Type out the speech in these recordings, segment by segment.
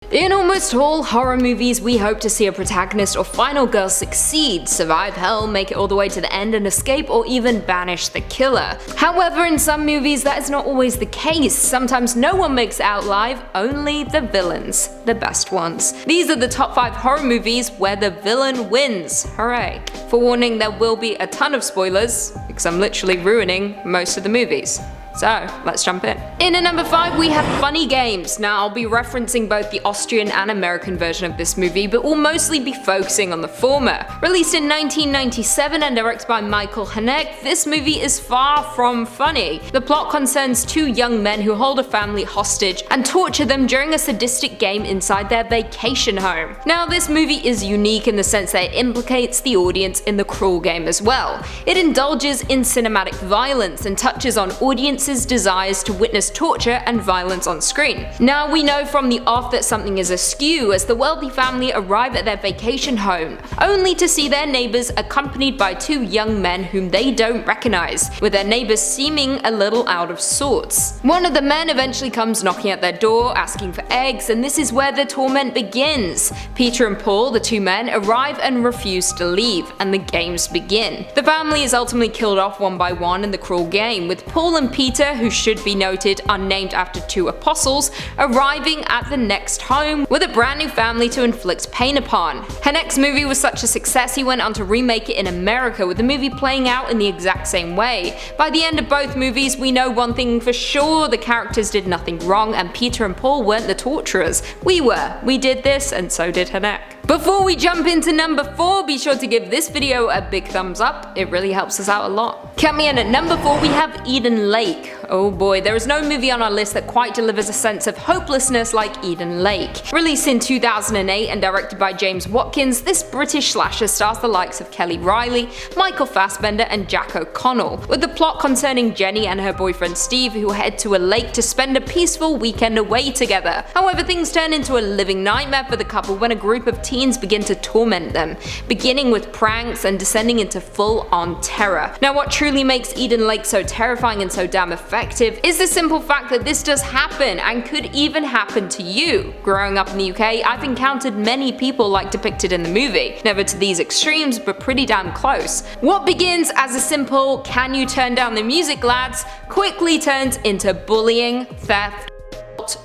In almost all horror movies, we hope to see a protagonist or final girl succeed, survive hell, make it all the way to the end and escape, or even banish the killer. However, in some movies that is not always the case. Sometimes no one makes it out alive, only the villains, the best ones. These are the top 5 horror movies where the villain wins. Hooray. Forewarning, there will be a ton of spoilers, because I'm literally ruining most of the movies. So, let's jump in. In at number 5, we have Funny Games. Now, I'll be referencing both the Austrian and American version of this movie, but will mostly be focusing on the former. Released in 1997 and directed by Michael Haneke, this movie is far from funny. The plot concerns 2 young men who hold a family hostage and torture them during a sadistic game inside their vacation home. Now, this movie is unique in the sense that it implicates the audience in the cruel game as well. It indulges in cinematic violence and touches on audiences' desires to witness torture and violence on screen. Now, we know from the off that something is askew as the wealthy family arrive at their vacation home, only to see their neighbors accompanied by 2 young men whom they don't recognize, with their neighbors seeming a little out of sorts. One of the men eventually comes knocking at their door, asking for eggs, and this is where the torment begins. Peter and Paul, the 2 men, arrive and refuse to leave, and the games begin. The family is ultimately killed off one by one in the cruel game, with Paul and Peter, who should be noted are named after 2 apostles, arriving at the next home with a brand new family to inflict pain upon. Haneke's movie was such a success he went on to remake it in America, with the movie playing out in the exact same way. By the end of both movies, we know one thing for sure: the characters did nothing wrong and Peter and Paul weren't the torturers. We were. We did this, and so did Haneke. Before we jump into number 4, be sure to give this video a big thumbs up, it really helps us out a lot. Coming in at number 4, we have Eden Lake. Oh boy, there is no movie on our list that quite delivers a sense of hopelessness like Eden Lake. Released in 2008 and directed by James Watkins, this British slasher stars the likes of Kelly Riley, Michael Fassbender and Jack O'Connell, with the plot concerning Jenny and her boyfriend Steve, who head to a lake to spend a peaceful weekend away together. However, things turn into a living nightmare for the couple when a group of teens begin to torment them, beginning with pranks and descending into full-on terror. Now, what truly makes Eden Lake so terrifying and so damn effective is the simple fact that this does happen and could even happen to you. Growing up in the UK, I've encountered many people like depicted in the movie, never to these extremes but pretty damn close. What begins as a simple "can you turn down the music lads" quickly turns into bullying, theft,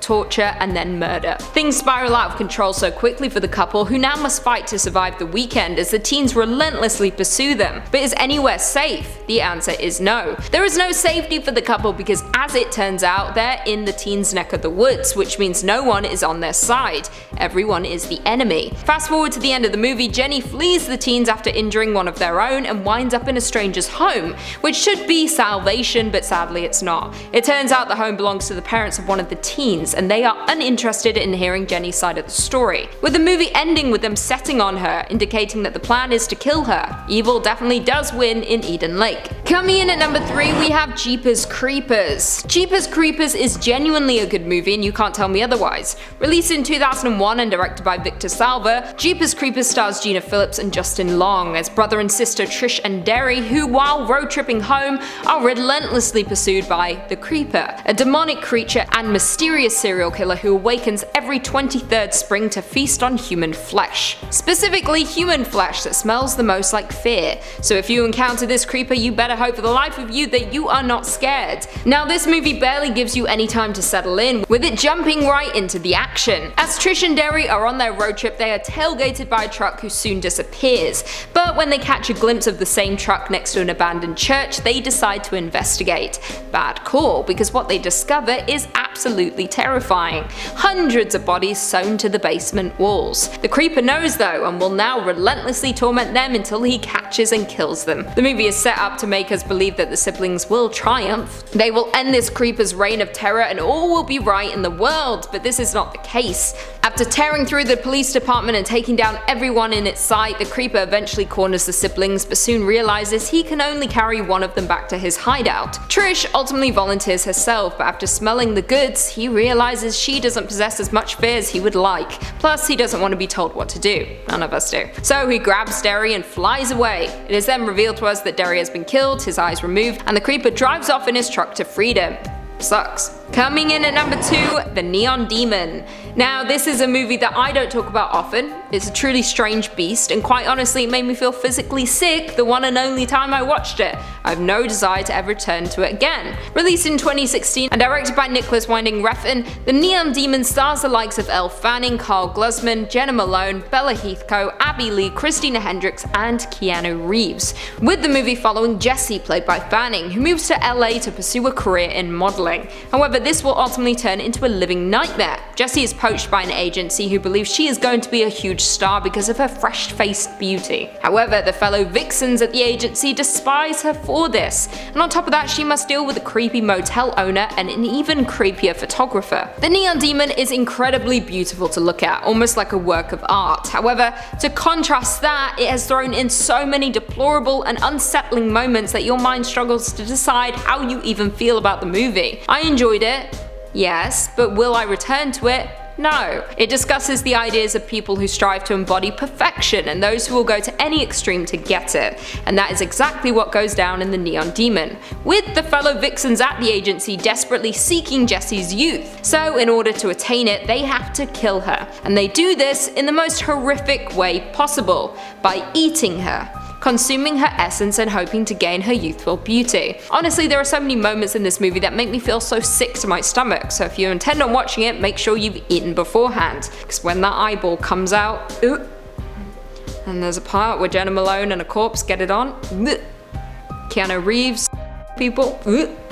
torture, and then murder. Things spiral out of control so quickly for the couple, who now must fight to survive the weekend as the teens relentlessly pursue them. But is anywhere safe? The answer is no. There is no safety for the couple because, as it turns out, they're in the teens' neck of the woods, which means no one is on their side. Everyone is the enemy. Fast forward to the end of the movie, Jenny flees the teens after injuring one of their own and winds up in a stranger's home, which should be salvation, but sadly it's not. It turns out the home belongs to the parents of one of the teens, and they are uninterested in hearing Jenny's side of the story, with the movie ending with them setting on her, indicating that the plan is to kill her. Evil definitely does win in Eden Lake. Coming in at number 3, we have Jeepers Creepers. Jeepers Creepers is genuinely a good movie and you can't tell me otherwise. Released in 2001 and directed by Victor Salva, Jeepers Creepers stars Gina Phillips and Justin Long as brother and sister Trish and Derry, who while road tripping home are relentlessly pursued by the Creeper, a demonic creature and mysterious serial killer who awakens every 23rd spring to feast on human flesh. Specifically human flesh that smells the most like fear. So if you encounter this creeper, you better hope for the life of you that you are not scared. Now, this movie barely gives you any time to settle in, with it jumping right into the action. As Trish and Derry are on their road trip, they are tailgated by a truck who soon disappears. But when they catch a glimpse of the same truck next to an abandoned church, they decide to investigate. Bad call, because what they discover is absolutely terrifying. Hundreds of bodies sewn to the basement walls. The creeper knows though, and will now relentlessly torment them until he catches and kills them. The movie is set up to make us believe that the siblings will triumph. They will end this creeper's reign of terror and all will be right in the world, but this is not the case. After tearing through the police department and taking down everyone in its sight, the creeper eventually corners the siblings, but soon realizes he can only carry one of them back to his hideout. Trish ultimately volunteers herself, but after smelling the goods, he realizes she doesn't possess as much fear as he would like. Plus, he doesn't want to be told what to do. None of us do. So he grabs Derry and flies away. It is then revealed to us that Derry has been killed, his eyes removed, and the creeper drives off in his truck to freedom. Sucks. Coming in at number 2, The Neon Demon. Now, this is a movie that I don't talk about often. It's a truly strange beast, and quite honestly, it made me feel physically sick the one and only time I watched it. I have no desire to ever return to it again. Released in 2016 and directed by Nicholas Winding Refn, The Neon Demon stars the likes of Elle Fanning, Carl Glusman, Jenna Malone, Bella Heathcote, Abby Lee, Christina Hendricks, and Keanu Reeves, with the movie following Jessie, played by Fanning, who moves to LA to pursue a career in modeling. However, this will ultimately turn into a living nightmare. Jessie is poached by an agency who believes she is going to be a huge star because of her fresh-faced beauty. However, the fellow vixens at the agency despise her for this, and on top of that, she must deal with a creepy motel owner and an even creepier photographer. The Neon Demon is incredibly beautiful to look at, almost like a work of art. However, to contrast that, it has thrown in so many deplorable and unsettling moments that your mind struggles to decide how you even feel about the movie. I enjoyed it, yes, but will I return to it? No. It discusses the ideas of people who strive to embody perfection and those who will go to any extreme to get it, and that is exactly what goes down in The Neon Demon, with the fellow vixens at the agency desperately seeking Jessie's youth. So in order to attain it, they have to kill her, and they do this in the most horrific way possible, by eating her, consuming her essence and hoping to gain her youthful beauty. Honestly, there are so many moments in this movie that make me feel so sick to my stomach, so if you intend on watching it, make sure you've eaten beforehand, because when that eyeball comes out, and there's a part where Jenna Malone and a corpse get it on, Keanu Reeves, people.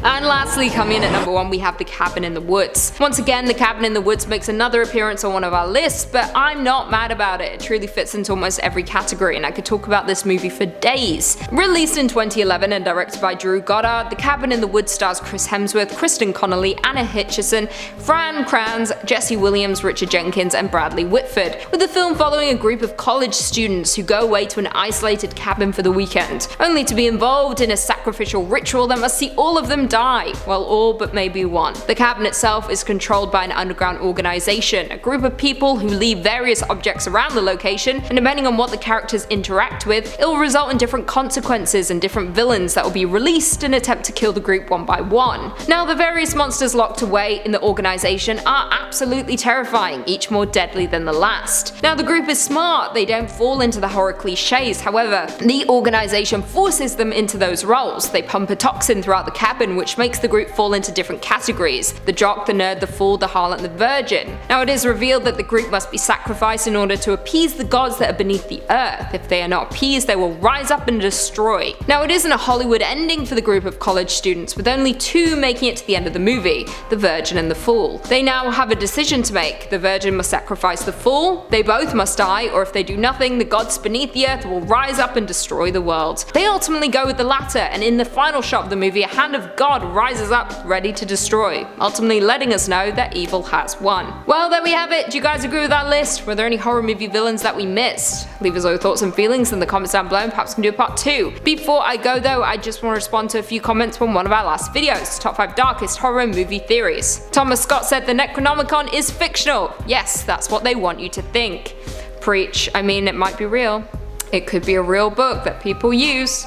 And lastly, coming in at number 1, we have The Cabin in the Woods. Once again, The Cabin in the Woods makes another appearance on one of our lists, but I'm not mad about it. It truly fits into almost every category, and I could talk about this movie for days. Released in 2011 and directed by Drew Goddard, The Cabin in the Woods stars Chris Hemsworth, Kristen Connolly, Anna Hitchison, Fran Kranz, Jesse Williams, Richard Jenkins, and Bradley Whitford, with the film following a group of college students who go away to an isolated cabin for the weekend, only to be involved in a sacrificial ritual that must see all of them die, well, all but maybe one. The cabin itself is controlled by an underground organization, a group of people who leave various objects around the location, and depending on what the characters interact with, it will result in different consequences and different villains that will be released and attempt to kill the group one by one. Now, the various monsters locked away in the organization are absolutely terrifying, each more deadly than the last. Now, the group is smart, they don't fall into the horror cliches, however, the organization forces them into those roles. They pump a toxin throughout the cabin, which makes the group fall into different categories: the jock, the nerd, the fool, the harlot, and the virgin. Now, it is revealed that the group must be sacrificed in order to appease the gods that are beneath the earth. If they are not appeased, they will rise up and destroy. Now, it isn't a Hollywood ending for the group of college students, with only 2 making it to the end of the movie: the virgin and the fool. They now have a decision to make. The virgin must sacrifice the fool, they both must die, or if they do nothing, the gods beneath the earth will rise up and destroy the world. They ultimately go with the latter, and in the final shot of the movie, a hand of God rises up ready to destroy, ultimately letting us know that evil has won. Well, there we have it. Do you guys agree with that list? Were there any horror movie villains that we missed? Leave us all your thoughts and feelings in the comments down below, and perhaps we can do a part 2. Before I go though, I just want to respond to a few comments from one of our last videos, top 5 darkest horror movie theories. Thomas Scott said the Necronomicon is fictional. Yes, that's what they want you to think. Preach. I mean, it might be real. It could be a real book that people use,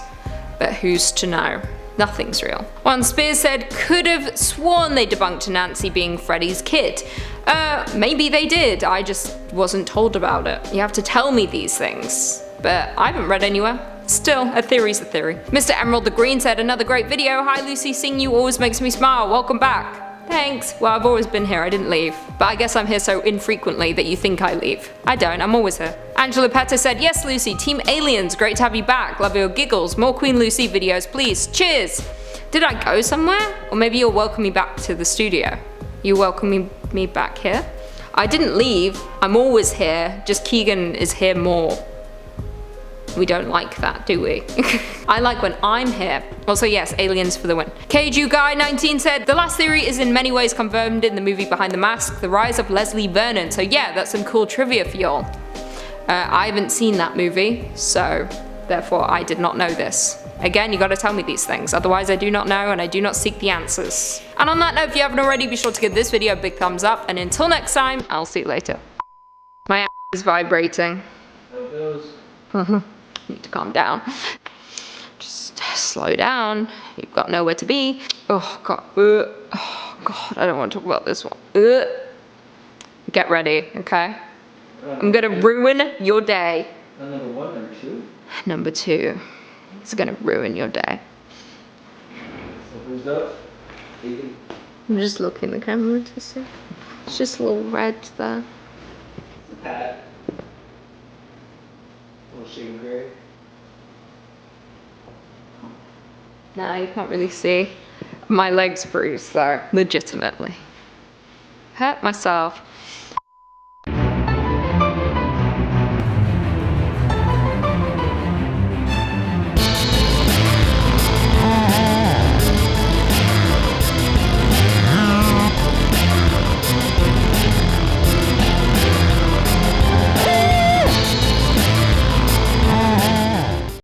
but who's to know? Nothing's real. One Spears said, could have sworn they debunked Nancy being Freddy's kid. Maybe they did, I just wasn't told about it. You have to tell me these things, but I haven't read anywhere. Still, a theory's a theory. Mr. Emerald the Green said, another great video. Hi Lucy, seeing you always makes me smile. Welcome back. Thanks. Well, I've always been here, I didn't leave. But I guess I'm here so infrequently that you think I leave. I don't, I'm always here. Angela Petta said, yes Lucy, Team Aliens, great to have you back. Love your giggles. More Queen Lucy videos, please. Cheers. Did I go somewhere? Or maybe you'll welcome me back to the studio. You welcoming me back here? I didn't leave, I'm always here, just Keegan is here more. We don't like that, do we? I like when I'm here. Also yes, aliens for the win. Keiju Guy 19 said, the last theory is in many ways confirmed in the movie Behind the Mask, the rise of Leslie Vernon. So yeah, that's some cool trivia for y'all. I haven't seen that movie, so therefore I did not know this. Again, you gotta tell me these things, otherwise I do not know and I do not seek the answers. And on that note, if you haven't already, be sure to give this video a big thumbs up, and until next time, I'll see you later. My ass is vibrating. There it goes. Need to calm down. Just slow down. You've got nowhere to be. Oh god. Oh god, I don't want to talk about this one. Get ready, okay? I'm gonna ruin your day. Number 1, number 2? Number 2. It's gonna ruin your day. So who's up? Ethan. I'm just looking at the camera to see. It's just a little red there. Pat. Little shade of gray. No, you can't really see. My leg's bruised though, legitimately. Hurt myself.